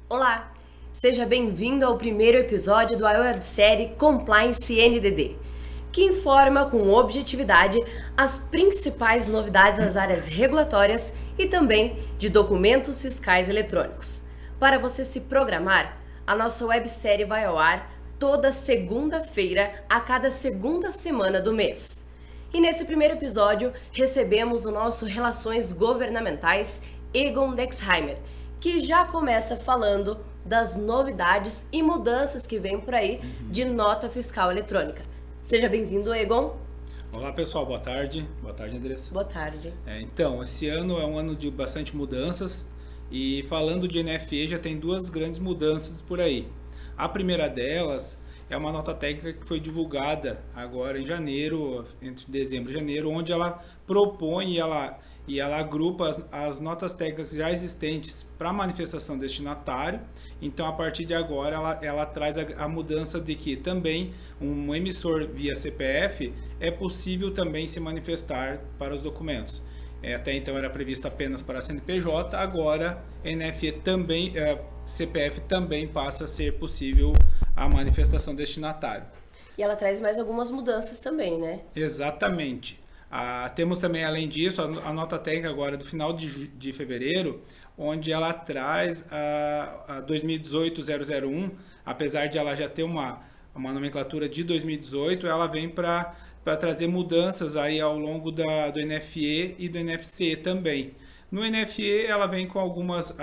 Olá, seja bem-vindo ao primeiro episódio da websérie Compliance NDD, que informa com objetividade as principais novidades nas áreas regulatórias e também de documentos fiscais eletrônicos. Para você se programar, a nossa websérie vai ao ar toda segunda-feira, a cada segunda semana do mês. E nesse primeiro episódio, recebemos o nosso Relações Governamentais, Egon Dexheimer, que já começa falando das novidades e mudanças que vem por aí de nota fiscal eletrônica. Seja bem-vindo, Egon. Olá, pessoal. Boa tarde. Boa tarde, Andressa. Boa tarde. Então, esse ano é um ano de bastante mudanças e falando de NFE já tem duas grandes mudanças por aí. A primeira delas é uma nota técnica que foi divulgada agora em janeiro, entre dezembro e janeiro, onde ela propõe e ela agrupa as notas técnicas já existentes para manifestação destinatário. Então, a partir de agora, ela traz a mudança de que também um emissor via CPF é possível também se manifestar para os documentos. Até então era previsto apenas para CNPJ, agora NFE também, CPF também passa a ser possível a manifestação destinatário. E ela traz mais algumas mudanças também, né? Exatamente. Temos também, além disso, a nota técnica agora do final de fevereiro, onde ela traz a 2018-001, apesar de ela já ter uma nomenclatura de 2018, ela vem para trazer mudanças aí ao longo do NFE e do NFC também. No NFE ela vem com algumas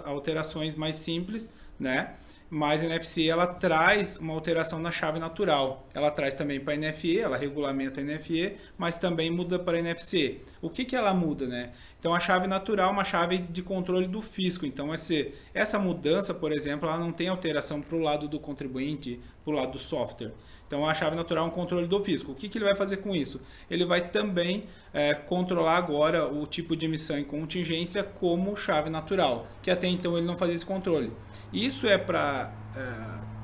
alterações mais simples, né? Mas a NFC ela traz uma alteração na chave natural. Ela traz também para a NFE, ela regulamenta a NFE, mas também muda para a NFC. O que ela muda, né? Então a chave natural é uma chave de controle do fisco. Então essa mudança, por exemplo, ela não tem alteração para o lado do contribuinte, para o lado do software. Então a chave natural é um controle do fisco. O que ele vai fazer com isso? Ele vai também controlar agora o tipo de emissão e contingência como chave natural, que até então ele não fazia esse controle. Isso é para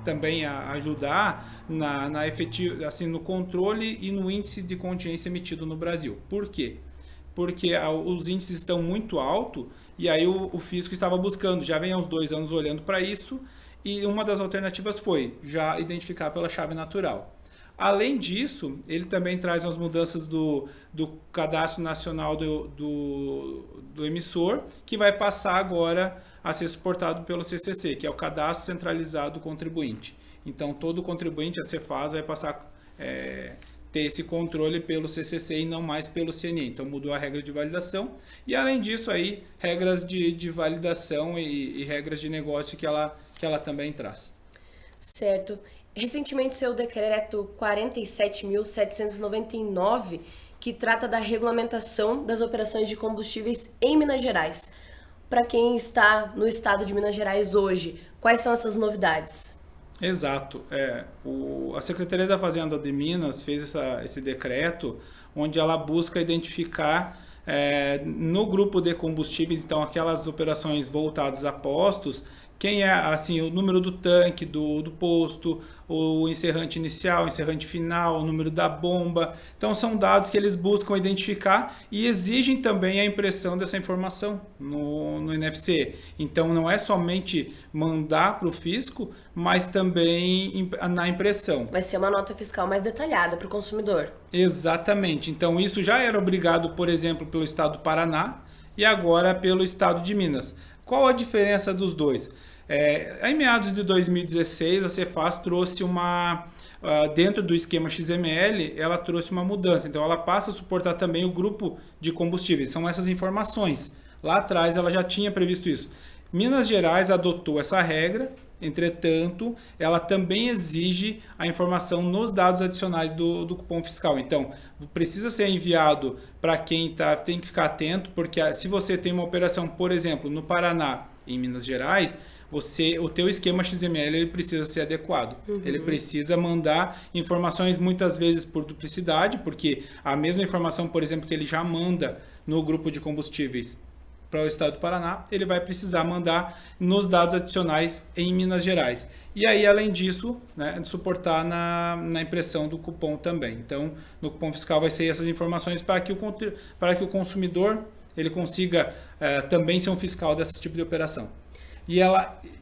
também ajudar na efetiva, assim, no controle e no índice de contingência emitido no Brasil. Por quê? Porque os índices estão muito altos e aí o fisco estava buscando, já vem há uns 2 anos olhando para isso, e uma das alternativas foi já identificar pela chave natural. Além disso, ele também traz umas mudanças do cadastro nacional do emissor, que vai passar agora a ser suportado pelo CCC, que é o Cadastro Centralizado do Contribuinte. Então, todo contribuinte, a Cefaz, vai passar a ter esse controle pelo CCC e não mais pelo CNE. Então, mudou a regra de validação. E, além disso, aí, regras de validação e regras de negócio que ela também traz. Certo. Recentemente saiu o decreto 47.799, que trata da regulamentação das operações de combustíveis em Minas Gerais. Para quem está no estado de Minas Gerais hoje, quais são essas novidades? Exato. A Secretaria da Fazenda de Minas fez esse decreto, onde ela busca identificar no grupo de combustíveis, então aquelas operações voltadas a postos, quem é assim, o número do tanque do posto, o encerrante inicial, o encerrante final, o número da bomba. Então são dados que eles buscam identificar e exigem também a impressão dessa informação no NFC. Então não é somente mandar para o fisco, mas também na impressão. Vai ser uma nota fiscal mais detalhada para o consumidor. Exatamente. Então isso já era obrigado, por exemplo, pelo estado do Paraná e agora pelo estado de Minas. Qual a diferença dos dois? Em meados de 2016, a Cefaz trouxe dentro do esquema XML, ela trouxe uma mudança. Então, ela passa a suportar também o grupo de combustíveis. São essas informações. Lá atrás, ela já tinha previsto isso. Minas Gerais adotou essa regra, entretanto, ela também exige a informação nos dados adicionais do cupom fiscal. Então, precisa ser enviado para quem tem que ficar atento, porque se você tem uma operação, por exemplo, no Paraná, em Minas Gerais, o teu esquema XML ele precisa ser adequado. Uhum. Ele precisa mandar informações muitas vezes por duplicidade, porque a mesma informação, por exemplo, que ele já manda no grupo de combustíveis para o estado do Paraná, ele vai precisar mandar nos dados adicionais em Minas Gerais. E aí, além disso, né, suportar na impressão do cupom também. Então, no cupom fiscal vai ser essas informações para que o consumidor ele consiga também ser um fiscal desse tipo de operação.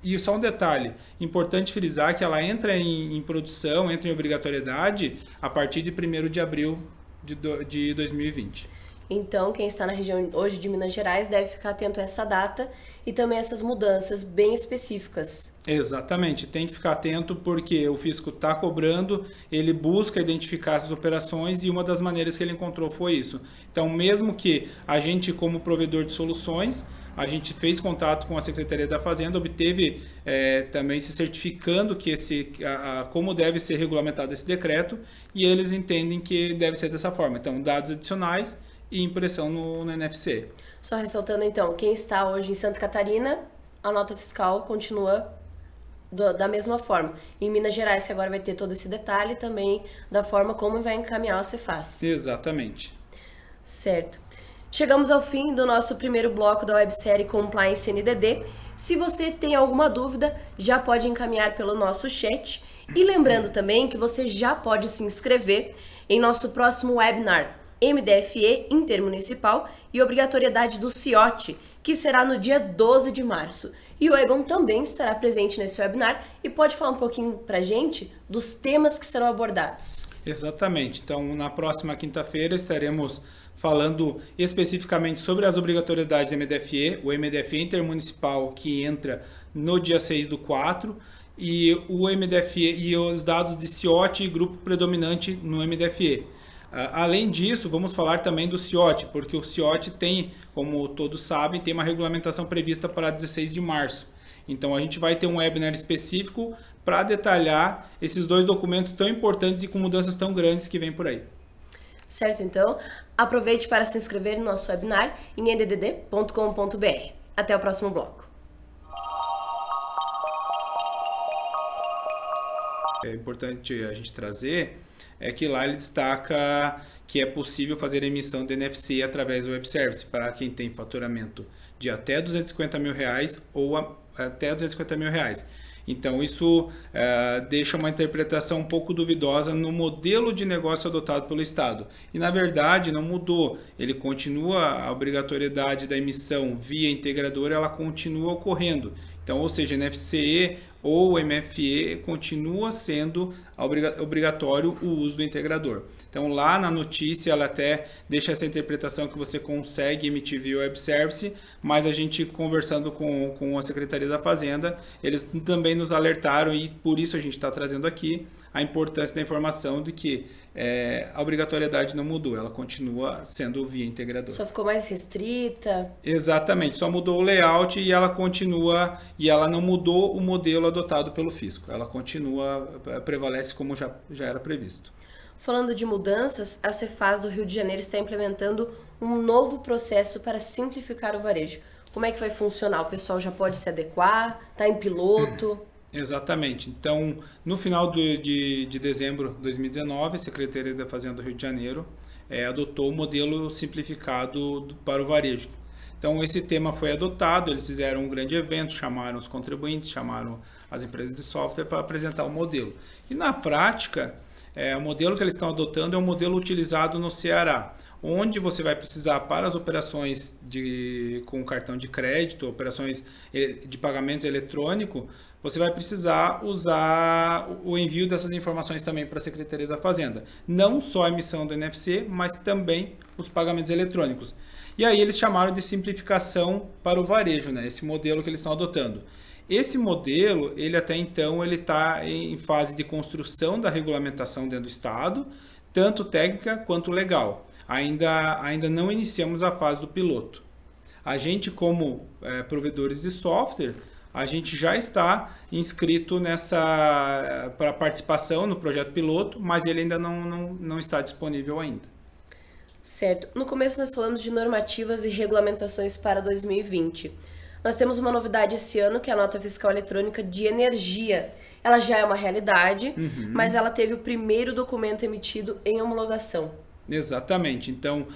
E só um detalhe, importante frisar que ela entra em produção, entra em obrigatoriedade a partir de 1º de abril de 2020. Então, quem está na região hoje de Minas Gerais deve ficar atento a essa data e também essas mudanças bem específicas. Exatamente, tem que ficar atento porque o fisco está cobrando, ele busca identificar essas operações e uma das maneiras que ele encontrou foi isso. Então, mesmo que a gente, como provedor de soluções, a gente fez contato com a Secretaria da Fazenda, obteve também se certificando que como deve ser regulamentado esse decreto e eles entendem que deve ser dessa forma. Então, dados adicionais e impressão no NFC. Só ressaltando então, quem está hoje em Santa Catarina, a nota fiscal continua da mesma forma. Em Minas Gerais, que agora vai ter todo esse detalhe também da forma como vai encaminhar o Cefaz. Exatamente. Certo. Chegamos ao fim do nosso primeiro bloco da websérie Compliance NDD. Se você tem alguma dúvida, já pode encaminhar pelo nosso chat. E lembrando também que você já pode se inscrever em nosso próximo webinar, MDFE Intermunicipal e Obrigatoriedade do CIOT, que será no dia 12 de março. E o Egon também estará presente nesse webinar e pode falar um pouquinho pra gente dos temas que serão abordados. Exatamente. Então, na próxima quinta-feira estaremos falando especificamente sobre as obrigatoriedades do MDFE, o MDFE Intermunicipal que entra no dia 6/4 e o MDFE e os dados de CIOT e grupo predominante no MDFE. Além disso, vamos falar também do CIOT, porque o CIOT tem, como todos sabem, tem uma regulamentação prevista para 16 de março. Então a gente vai ter um webinar específico para detalhar esses dois documentos tão importantes e com mudanças tão grandes que vêm por aí. Certo, então, aproveite para se inscrever no nosso webinar em ndd.com.br. Até o próximo bloco. É importante a gente trazer que lá ele destaca que é possível fazer a emissão de NFC através do web service para quem tem faturamento de até R$250 mil ou até R$250 mil. Então isso deixa uma interpretação um pouco duvidosa no modelo de negócio adotado pelo Estado. E na verdade não mudou, ele continua, a obrigatoriedade da emissão via integradora, ela continua ocorrendo. Então, ou seja, NFC ou MFE continua sendo obrigatório o uso do integrador. Então, lá na notícia, ela até deixa essa interpretação que você consegue emitir via web service, mas a gente conversando com a Secretaria da Fazenda, eles também nos alertaram e por isso a gente está trazendo aqui a importância da informação de que a obrigatoriedade não mudou, ela continua sendo via integrador. Só ficou mais restrita? Exatamente, só mudou o layout e ela continua, e ela não mudou o modelo adotado pelo fisco, ela continua, prevalece como já era previsto. Falando de mudanças, a Cefaz do Rio de Janeiro está implementando um novo processo para simplificar o varejo. Como é que vai funcionar? O pessoal já pode se adequar? Está em piloto? Exatamente. Então, no final de dezembro de 2019, a Secretaria da Fazenda do Rio de Janeiro adotou o modelo simplificado para o varejo. Então, esse tema foi adotado, eles fizeram um grande evento, chamaram os contribuintes, chamaram as empresas de software para apresentar o modelo. E na prática, o modelo que eles estão adotando é um modelo utilizado no Ceará, onde você vai precisar para as operações com cartão de crédito, operações de pagamentos eletrônico, você vai precisar usar o envio dessas informações também para a Secretaria da Fazenda. Não só a emissão do NFC, mas também os pagamentos eletrônicos. E aí eles chamaram de simplificação para o varejo, né? Esse modelo que eles estão adotando. Esse modelo, ele até então, ele está em fase de construção da regulamentação dentro do Estado, tanto técnica quanto legal. Ainda não iniciamos a fase do piloto. A gente, como provedores de software, a gente já está inscrito para participação no projeto piloto, mas ele ainda não está disponível ainda. Certo. No começo nós falamos de normativas e regulamentações para 2020. Nós temos uma novidade esse ano, que é a nota fiscal eletrônica de energia. Ela já é uma realidade, mas ela teve o primeiro documento emitido em homologação. Exatamente. Então,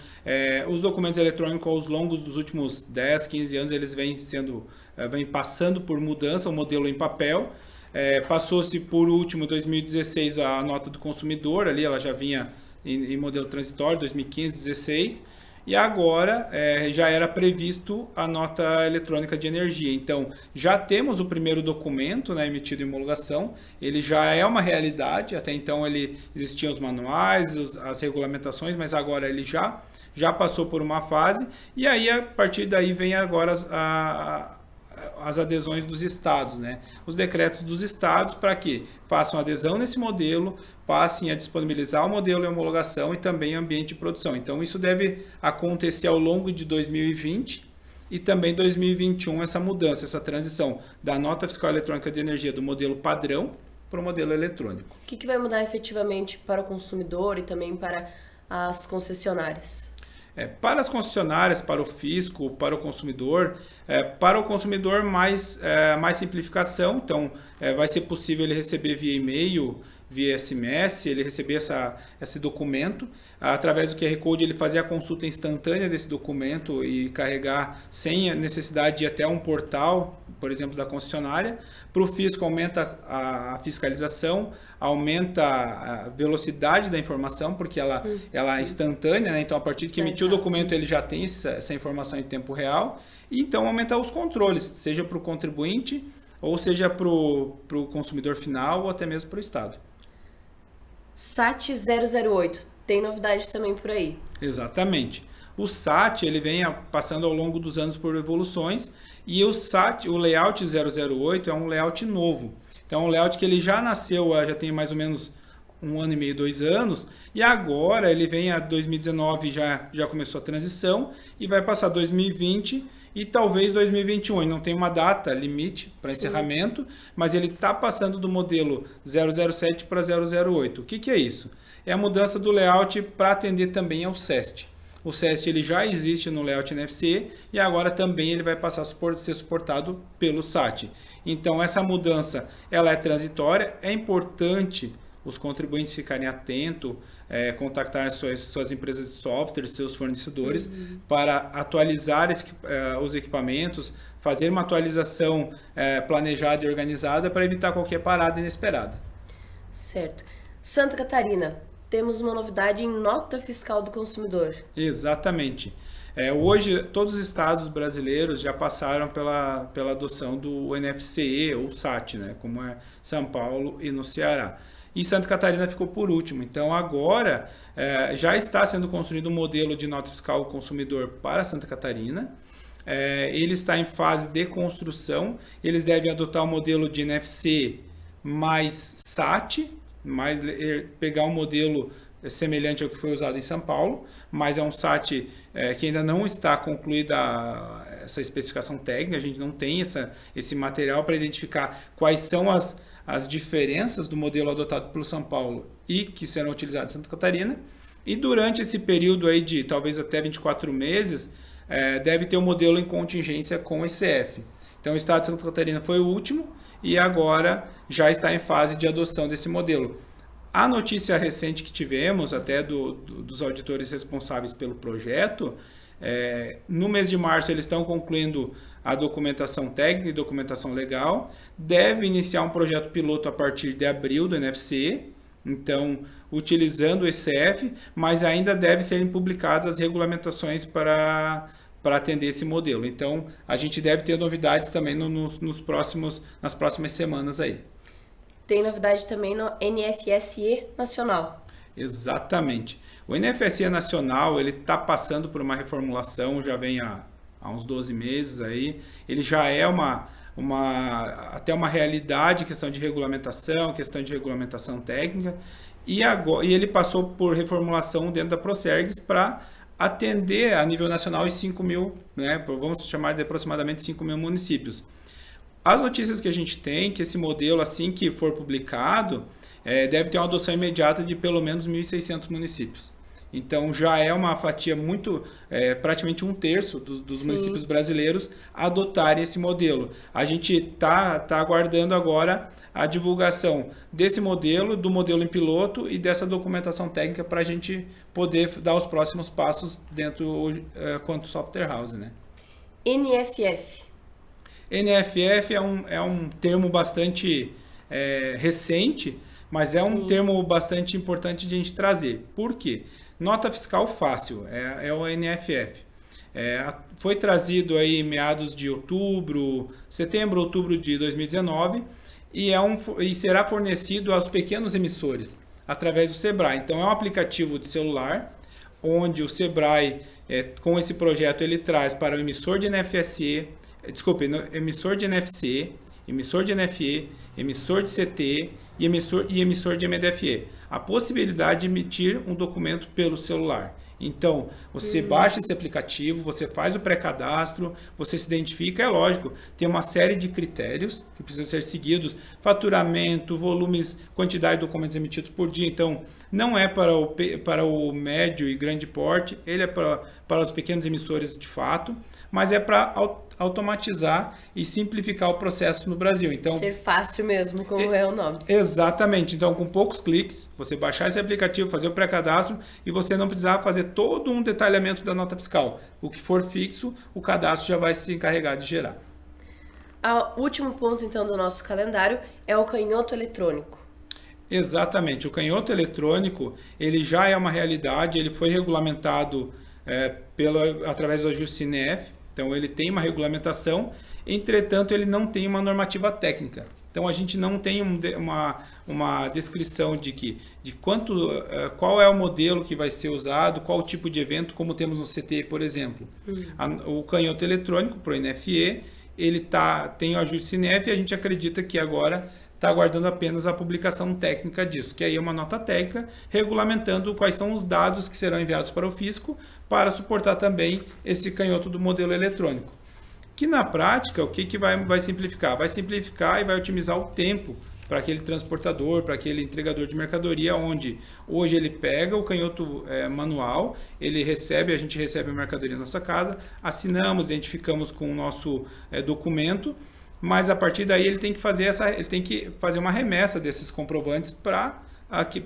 os documentos eletrônicos ao longo dos últimos 10, 15 anos, eles vêm passando por mudança, o modelo em papel. Passou-se por último, 2016, a nota do consumidor, ali ela já vinha em modelo transitório, 2015, 2016. E agora já era previsto a nota eletrônica de energia. Então, já temos o primeiro documento, né, emitido em homologação. Ele já é uma realidade. Até então existiam os manuais, as regulamentações, mas agora ele já passou por uma fase. E aí, a partir daí, vem agora as adesões dos estados, né? Os decretos dos estados para que façam adesão nesse modelo, passem a disponibilizar o modelo em homologação e também ambiente de produção. Então, isso deve acontecer ao longo de 2020 e também 2021, essa mudança, essa transição da nota fiscal eletrônica de energia do modelo padrão para o modelo eletrônico. O que vai mudar efetivamente para o consumidor e também para as concessionárias? Para as concessionárias, para o fisco, para o consumidor mais simplificação. Então, vai ser possível ele receber via e-mail, via SMS, ele receber esse documento. Através do QR Code, ele fazer a consulta instantânea desse documento e carregar sem a necessidade de ir até um portal, por exemplo, da concessionária. Para o fisco, aumenta a fiscalização, aumenta a velocidade da informação, porque ela é instantânea, né? Então, a partir de que emitiu o documento, ele já tem essa informação em tempo real. E então, aumentar os controles, seja para o contribuinte, ou seja para o consumidor final, ou até mesmo para o Estado. SAT 008, tem novidade também por aí? Exatamente. O SAT ele vem passando ao longo dos anos por evoluções, e o layout 008 é um layout novo. Então, é um layout que ele já nasceu, já tem mais ou menos 1 ano e meio, 2 anos, e agora ele vem a 2019, já começou a transição, e vai passar 2020 e talvez 2021. E não tem uma data limite para encerramento, mas ele está passando do modelo 007 para 008. O que é isso? É a mudança do layout para atender também ao SEST. O SEST ele já existe no layout NFC e agora também ele vai passar a ser suportado pelo SAT. Então, essa mudança ela é transitória, é importante os contribuintes ficarem atentos, contactar suas empresas de software, seus fornecedores, para atualizar os equipamentos, fazer uma atualização planejada e organizada para evitar qualquer parada inesperada. Certo. Santa Catarina, temos uma novidade em nota fiscal do consumidor. Exatamente. Hoje, todos os estados brasileiros já passaram pela adoção do NFC ou SAT, né, como é São Paulo e no Ceará. E Santa Catarina ficou por último. Então, agora já está sendo construído um modelo de nota fiscal consumidor para Santa Catarina. Ele está em fase de construção. Eles devem adotar o modelo de NFC mais SAT, pegar um modelo semelhante ao que foi usado em São Paulo, mas é um SAT que ainda não está concluída essa especificação técnica. A gente não tem esse material para identificar quais são as diferenças do modelo adotado pelo São Paulo e que serão utilizados em Santa Catarina. E durante esse período aí de talvez até 24 meses, deve ter um modelo em contingência com o ICF. Então, o estado de Santa Catarina foi o último e agora já está em fase de adoção desse modelo. A notícia recente que tivemos, até dos auditores responsáveis pelo projeto, no mês de março eles estão concluindo a documentação técnica e documentação legal, deve iniciar um projeto piloto a partir de abril do NFC, então utilizando o ECF, mas ainda devem ser publicadas as regulamentações para atender esse modelo. Então a gente deve ter novidades também nas próximas semanas aí. Tem novidade também no NFSE Nacional. Exatamente. O NFSE Nacional ele está passando por uma reformulação, já vem há uns 12 meses aí. Ele já é até uma realidade, questão de regulamentação técnica. E ele passou por reformulação dentro da Procergs para atender a nível nacional os 5 mil, né, vamos chamar de aproximadamente 5 mil municípios. As notícias que a gente tem, que esse modelo, assim que for publicado, deve ter uma adoção imediata de pelo menos 1.600 municípios. Então já é uma fatia muito, praticamente um terço dos municípios brasileiros adotarem esse modelo. A gente tá aguardando agora a divulgação desse modelo, do modelo em piloto e dessa documentação técnica para a gente poder dar os próximos passos dentro quanto software house, né? NFF. NFF é um termo bastante recente, mas é um termo bastante importante de a gente trazer. Por quê? Nota fiscal fácil, é o NFF. Foi trazido aí em meados de setembro, outubro de 2019 e será fornecido aos pequenos emissores através do Sebrae. Então é um aplicativo de celular onde o Sebrae, com esse projeto, ele traz para o emissor de NFC, emissor de NFC, emissor de NFE, emissor de CT e emissor de MDFE, a possibilidade de emitir um documento pelo celular. Então, você baixa esse aplicativo, você faz o pré-cadastro, você se identifica, é lógico, tem uma série de critérios que precisam ser seguidos, faturamento, volumes, quantidade de documentos emitidos por dia. Então, não é para o médio e grande porte, ele é para os pequenos emissores de fato, mas é para automatizar e simplificar o processo no Brasil. Então, ser fácil mesmo, como é o nome. Exatamente. Então, com poucos cliques, você baixar esse aplicativo, fazer o pré-cadastro e você não precisar fazer todo um detalhamento da nota fiscal. O que for fixo, o cadastro já vai se encarregar de gerar. O último ponto, então, do nosso calendário é o canhoto eletrônico. Exatamente. O canhoto eletrônico, ele já é uma realidade, ele foi regulamentado através do ajuste CINEF. Então, ele tem uma regulamentação, entretanto, ele não tem uma normativa técnica. Então, a gente não tem uma descrição qual é o modelo que vai ser usado, qual o tipo de evento, como temos no CT, por exemplo. O canhoto eletrônico, para o NFE, ele tem o ajuste CINEF e a gente acredita que agora está aguardando apenas a publicação técnica disso, que aí é uma nota técnica regulamentando quais são os dados que serão enviados para o fisco para suportar também esse canhoto do modelo eletrônico. Que na prática, o que vai simplificar? Vai simplificar e vai otimizar o tempo para aquele transportador, para aquele entregador de mercadoria, onde hoje ele pega o canhoto manual, a gente recebe a mercadoria na nossa casa, assinamos, identificamos com o nosso documento, mas a partir daí ele tem que fazer uma remessa desses comprovantes para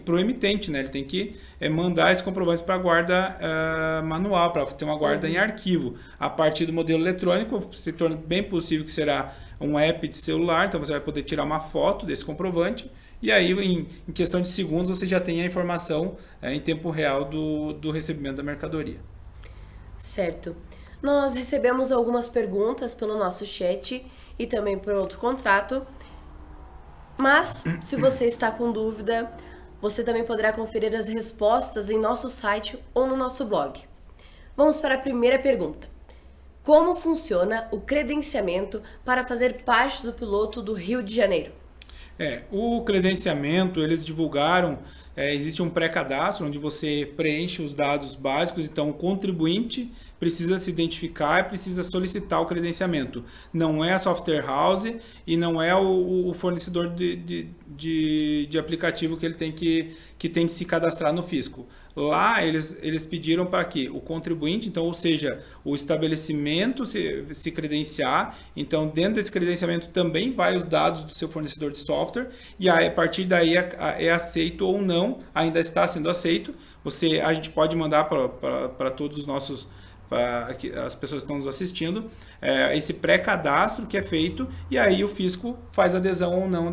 o emitente, né? Ele tem que mandar esses comprovantes para a guarda manual, para ter uma guarda em arquivo. A partir do modelo eletrônico, se torna bem possível que será um app de celular, então você vai poder tirar uma foto desse comprovante e aí em questão de segundos você já tem a informação em tempo real do recebimento da mercadoria. Certo. Nós recebemos algumas perguntas pelo nosso chat e também por outro contrato, mas se você está com dúvida, você também poderá conferir as respostas em nosso site ou no nosso blog. Vamos para a primeira pergunta. Como funciona o credenciamento para fazer parte do piloto do Rio de Janeiro? O credenciamento, eles divulgaram, existe um pré-cadastro onde você preenche os dados básicos, então o contribuinte precisa se identificar e precisa solicitar o credenciamento. Não é a software house e não é o fornecedor de aplicativo que ele tem que se cadastrar no fisco. Lá eles pediram para que o contribuinte, então, ou seja, o estabelecimento se credenciar, então dentro desse credenciamento também vai os dados do seu fornecedor de software e aí, a partir daí é aceito ou não, ainda está sendo aceito. A gente pode mandar para todos os nossos as pessoas que estão nos assistindo, esse pré-cadastro que é feito e aí o fisco faz adesão ou não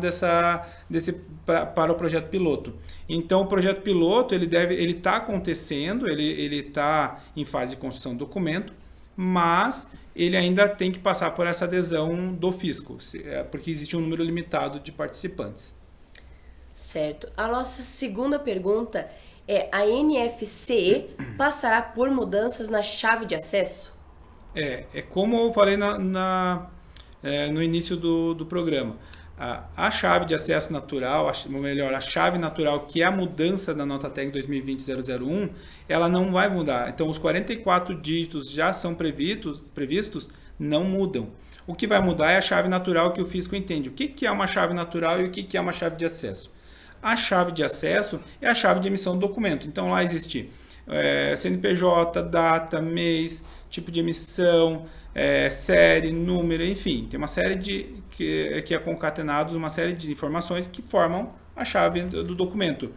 para o projeto piloto. Então o projeto piloto ele está acontecendo, ele está em fase de construção do documento, mas ele ainda tem que passar por essa adesão do fisco, porque existe um número limitado de participantes. Certo. A nossa segunda pergunta a NFC passará por mudanças na chave de acesso? Como eu falei no início do programa. A chave de acesso natural, ou melhor, a chave natural, que é a mudança da nota técnica 2020-001, ela não vai mudar. Então, os 44 dígitos já são previstos, não mudam. O que vai mudar é a chave natural que o fisco entende. O que é uma chave natural e o que é uma chave de acesso? A chave de acesso é a chave de emissão do documento. Então, lá existe CNPJ, data, mês, tipo de emissão, série, número, enfim, tem uma série que é concatenados, uma série de informações que formam a chave do documento.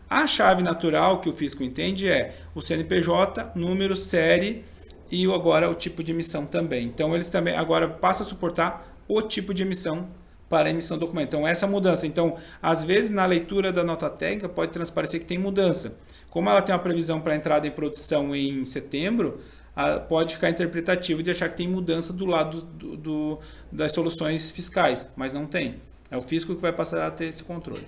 A chave natural que o fisco entende é o CNPJ, número, série e agora o tipo de emissão também. Então eles também agora passam a suportar o tipo de emissão para a emissão do documento. Então essa mudança. Então, às vezes na leitura da nota técnica pode transparecer que tem mudança. Como ela tem uma previsão para entrada em produção em setembro, pode ficar interpretativo de achar que tem mudança do lado das soluções fiscais, mas não tem. É o fisco que vai passar a ter esse controle.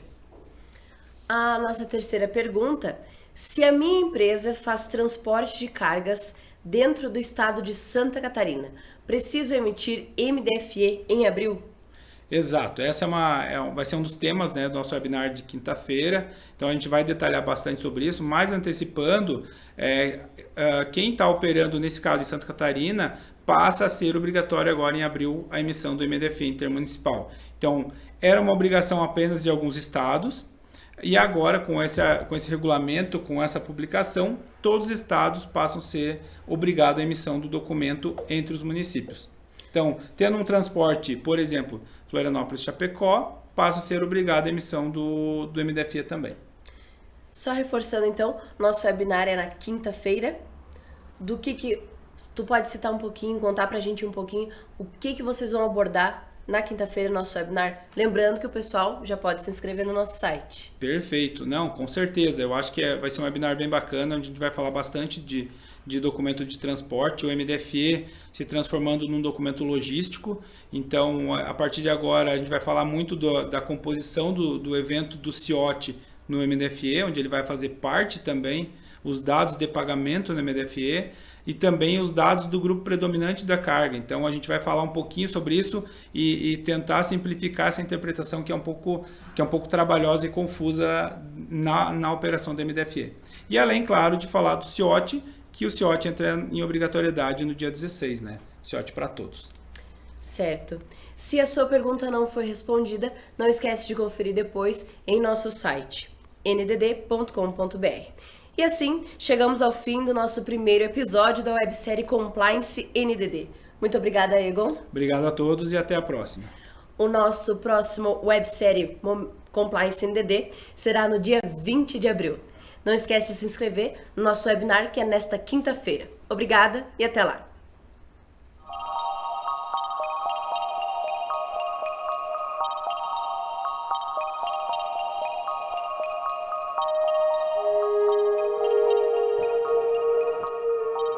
A nossa terceira pergunta: se a minha empresa faz transporte de cargas dentro do estado de Santa Catarina, preciso emitir MDFE em abril? Exato, essa vai ser um dos temas, né, do nosso webinar de quinta-feira, então a gente vai detalhar bastante sobre isso, mas antecipando, quem está operando nesse caso em Santa Catarina passa a ser obrigatório agora em abril a emissão do MDFE intermunicipal. Então, era uma obrigação apenas de alguns estados, e agora com esse regulamento, com essa publicação, todos os estados passam a ser obrigados à emissão do documento entre os municípios. Então, tendo um transporte, por exemplo, Florianópolis-Chapecó, passa a ser obrigado a emissão do MDFE também. Só reforçando então, nosso webinar é na quinta-feira. Do que tu pode citar um pouquinho, contar pra gente um pouquinho o que vocês vão abordar na quinta-feira no nosso webinar? Lembrando que o pessoal já pode se inscrever no nosso site. Perfeito. Não, com certeza. Eu acho que vai ser um webinar bem bacana, onde a gente vai falar bastante de documento de transporte, o MDFE se transformando num documento logístico. Então, a partir de agora, a gente vai falar muito da composição do evento do CIOT no MDFE, onde ele vai fazer parte também, os dados de pagamento no MDFE e também os dados do grupo predominante da carga. Então, a gente vai falar um pouquinho sobre isso e tentar simplificar essa interpretação que é um pouco trabalhosa e confusa na operação do MDFE. E além, claro, de falar do CIOT, que o CIOT entra em obrigatoriedade no dia 16, né? CIOT para todos. Certo. Se a sua pergunta não foi respondida, não esquece de conferir depois em nosso site, ndd.com.br. E assim, chegamos ao fim do nosso primeiro episódio da websérie Compliance NDD. Muito obrigada, Egon. Obrigado a todos e até a próxima. O nosso próximo websérie Compliance NDD será no dia 20 de abril. Não esquece de se inscrever no nosso webinar, que é nesta quinta-feira. Obrigada e até lá!